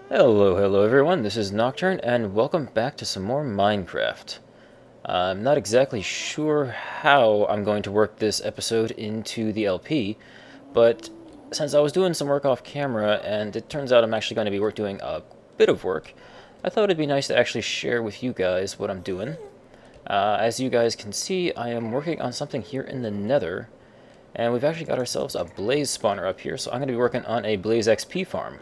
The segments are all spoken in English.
Hello everyone, this is Nocturne, and welcome back to some more Minecraft. I'm not exactly sure how I'm going to work this episode into the LP, but since I was doing some work off camera, and it turns out I'm actually going to be doing a bit of work, I thought it'd be nice to actually share with you guys what I'm doing. As you guys can see, I am working on something here in the Nether, and we've actually got ourselves a blaze spawner up here, so I'm going to be working on a blaze XP farm.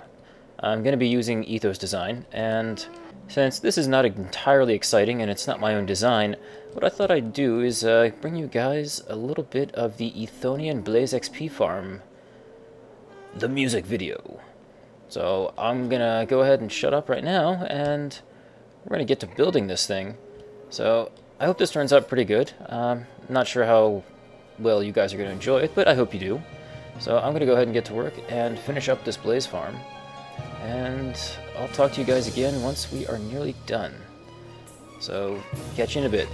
I'm going to be using Etho's design, and since this is not entirely exciting and it's not my own design, what I thought I'd do is bring you guys a little bit of the Ethonian Blaze XP farm, the music video. So I'm going to go ahead and shut up right now, and we're going to get to building this thing. So I hope this turns out pretty good. Not sure how well you guys are going to enjoy it, but I hope you do. So I'm going to go ahead and get to work and finish up this blaze farm. And I'll talk to you guys again once we are nearly done. So, catch you in a bit.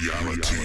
reality.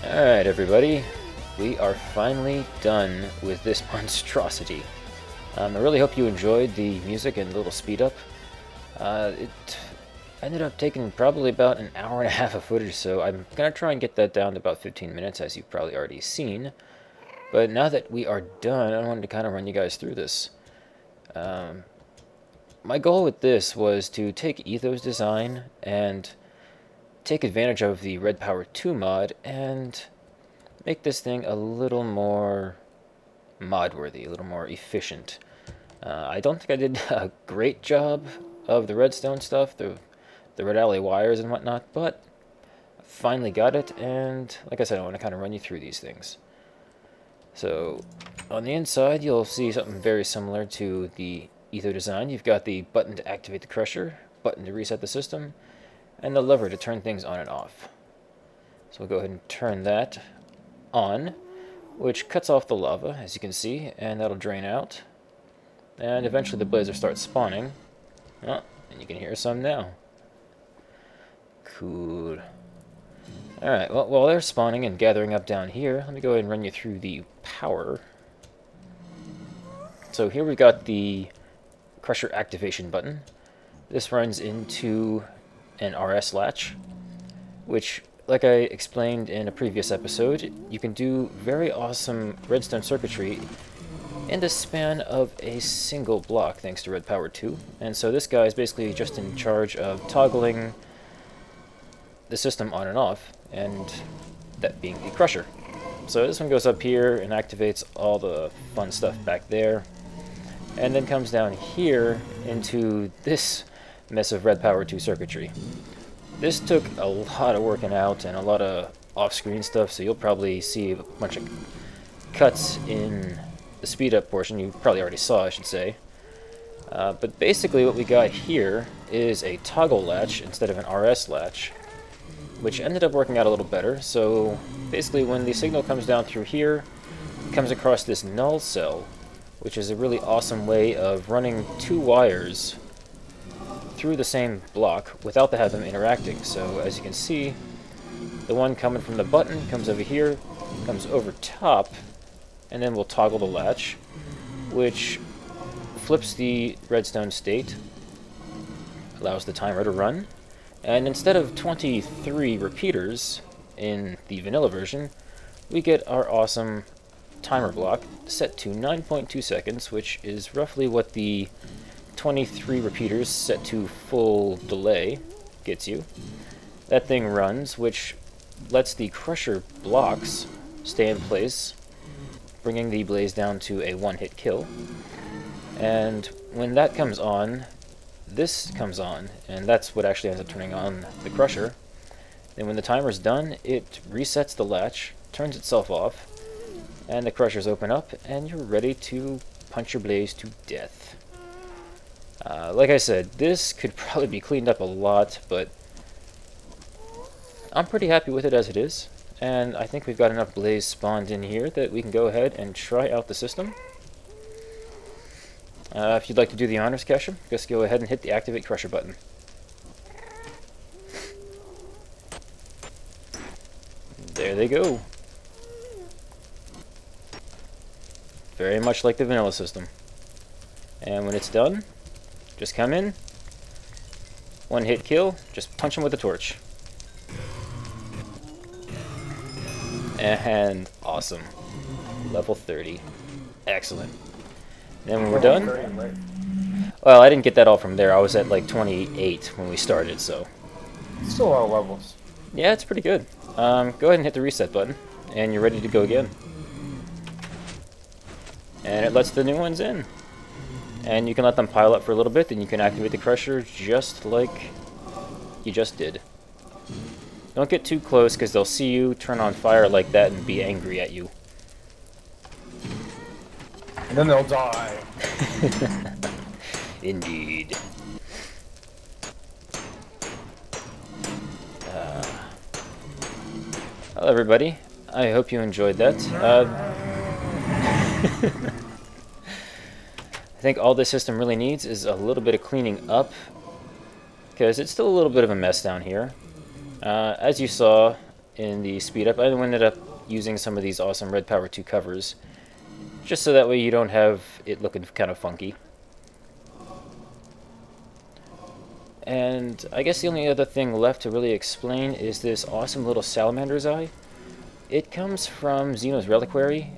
Alright everybody, we are finally done with this monstrosity. I really hope you enjoyed the music and the little speed up. It ended up taking probably about an hour and a half of footage, so I'm going to try and get that down to about 15 minutes, as you've probably already seen. But now that we are done, I wanted to kind of run you guys through this. My goal with this was to take Etho's design and take advantage of the Red Power 2 mod and make this thing a little more mod-worthy, a little more efficient. I don't think I did a great job of the redstone stuff, the red alley wires and whatnot, but I finally got it, and like I said, I want to kind of run you through these things. So, On the inside, you'll see something very similar to the Etho design. You've got the button to activate the crusher, button to reset the system, and the lever to turn things on and off. So we'll go ahead and turn that on, which cuts off the lava, as you can see, and that'll drain out. And eventually the blazes start spawning. Oh, and you can hear some now. Cool. Alright, well, while they're spawning and gathering up down here, let me go ahead and run you through the power. So here we've got the crusher activation button. This runs into an RS latch, which, like I explained in a previous episode, you can do very awesome redstone circuitry in the span of a single block thanks to Red Power 2. And so this guy is basically just in charge of toggling the system on and off, and that being the crusher. So this one goes up here and activates all the fun stuff back there, and then comes down here into this mess of Red Power 2 circuitry. This took a lot of working out and a lot of off-screen stuff, so you'll probably see a bunch of cuts in the speed-up portion. You probably already saw, I should say. But basically what we got here is a toggle latch instead of an RS latch, which ended up working out a little better. So basically when the signal comes down through here, it comes across this null cell, which is a really awesome way of running two wires through the same block without the have them interacting. So as you can see, the one coming from the button comes over here, comes over top, and then we'll toggle the latch, which flips the redstone state, allows the timer to run, and instead of 23 repeaters in the vanilla version, we get our awesome timer block set to 9.2 seconds, which is roughly what the 23 repeaters set to full delay gets you. That thing runs, which lets the crusher blocks stay in place, bringing the blaze down to a one-hit kill. And when that comes on, this comes on, and that's what actually ends up turning on the crusher. Then when the timer's done, it resets the latch, turns itself off, and the crushers open up, and you're ready to punch your blaze to death. Like I said, this could probably be cleaned up a lot, but I'm pretty happy with it as it is. And I think we've got enough blaze spawned in here that we can go ahead and try out the system. If you'd like to do the honors, Kesha, just go ahead and hit the activate crusher button. There they go. Very much like the vanilla system. And when it's done, just come in, one hit kill, just punch him with a torch. And awesome. Level 30. Excellent. Then when we're done... Well, I didn't get that all from there. I was at like 28 when we started, so... Still a lot of levels. Yeah, it's pretty good. Go ahead and hit the reset button, and you're ready to go again. And it lets the new ones in. And you can let them pile up for a little bit, then you can activate the crusher just like you just did. Don't get too close, because they'll see you turn on fire like that and be angry at you. And then they'll die. Indeed. Hello everybody. I hope you enjoyed that. I think all this system really needs is a little bit of cleaning up, because it's still a little bit of a mess down here. As you saw in the speed up, I ended up using some of these awesome Red Power 2 covers, just so that way you don't have it looking kind of funky. And I guess the only other thing left to really explain is this awesome little salamander's eye. It comes from Xeno's Reliquary,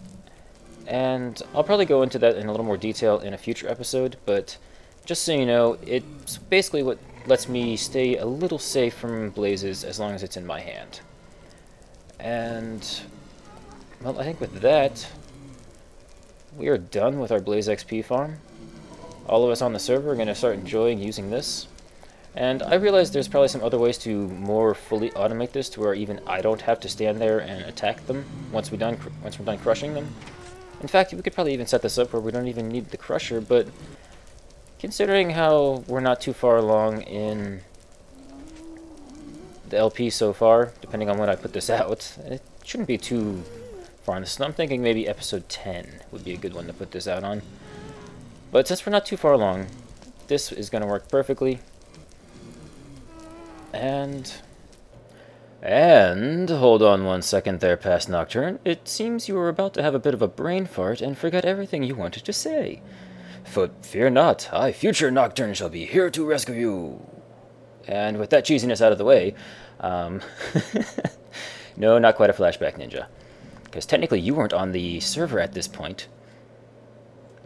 and I'll probably go into that in a little more detail in a future episode, but just so you know, it's basically what lets me stay a little safe from blazes as long as it's in my hand. And, well, I think with that, we are done with our Blaze XP farm. All of us on the server are going to start enjoying using this. And I realize there's probably some other ways to more fully automate this to where even I don't have to stand there and attack them once we're done crushing them. In fact, we could probably even set this up where we don't even need the crusher, but considering how we're not too far along in the LP so far, depending on when I put this out, it shouldn't be too far on this. I'm thinking maybe episode 10 would be a good one to put this out on. But since we're not too far along, this is going to work perfectly. And hold on one second there, past Nocturne. It seems you were about to have a bit of a brain fart and forgot everything you wanted to say. But fear not, I, future Nocturne, shall be here to rescue you. And with that cheesiness out of the way, no, not quite a flashback ninja. Because technically you weren't on the server at this point.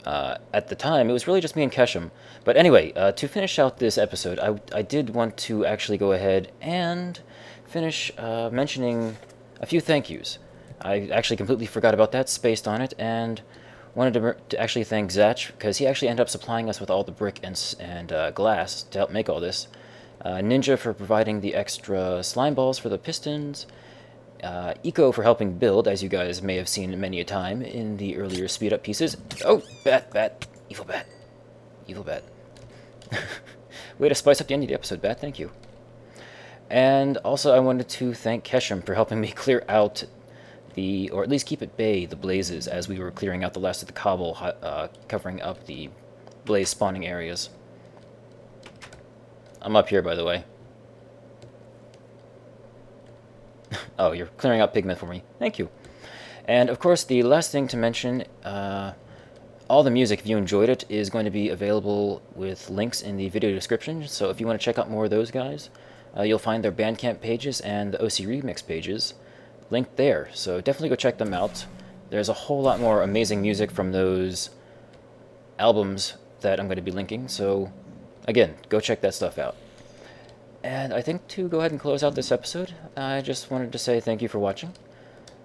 At the time, it was really just me and Keshem. But anyway, to finish out this episode, I did want to actually go ahead and finish mentioning a few thank yous. I actually completely forgot about that, spaced on it, and wanted to actually thank Zach, because he actually ended up supplying us with all the brick and glass to help make all this. Ninja for providing the extra slime balls for the pistons. Etho for helping build, as you guys may have seen many a time in the earlier speed-up pieces. Oh, bat, evil bat. Way to spice up the end of the episode, Bat, thank you. And also I wanted to thank Keshem for helping me clear out or at least keep at bay, the blazes as we were clearing out the last of the cobble, covering up the blaze spawning areas. I'm up here, by the way. Oh, you're clearing out pigment for me. Thank you. And, of course, the last thing to mention, all the music, if you enjoyed it, is going to be available with links in the video description. So if you want to check out more of those guys, you'll find their Bandcamp pages and the OC Remix pages linked there. So definitely go check them out. There's a whole lot more amazing music from those albums that I'm going to be linking. So, again, go check that stuff out. And I think to go ahead and close out this episode, I just wanted to say thank you for watching.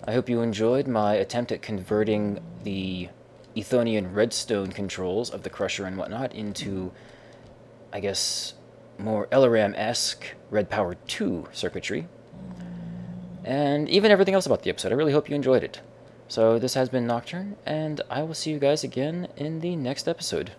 I hope you enjoyed my attempt at converting the Ethonian redstone controls of the Crusher and whatnot into, I guess, more LRAM-esque Red Power 2 circuitry. And even everything else about the episode. I really hope you enjoyed it. So this has been Nocturne, and I will see you guys again in the next episode.